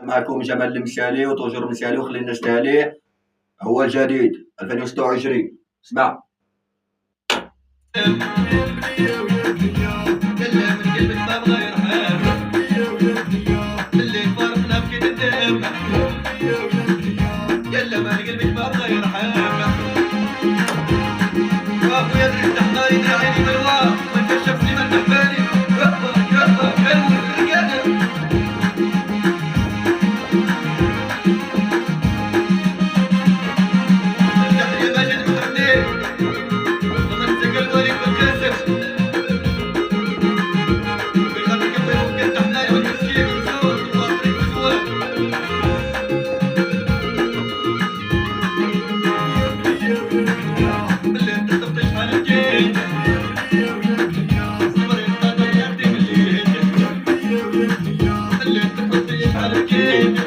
معكم جمال المشالي وتوجور المشالي وخلينا نشتهي هو الجديد 2026. اسمع. يلا ما قلبك ما بغى يرحم واخويا درت حناي عيني بالوا وانت شفتني ما تحبالي اللي انت تطيح على الكيد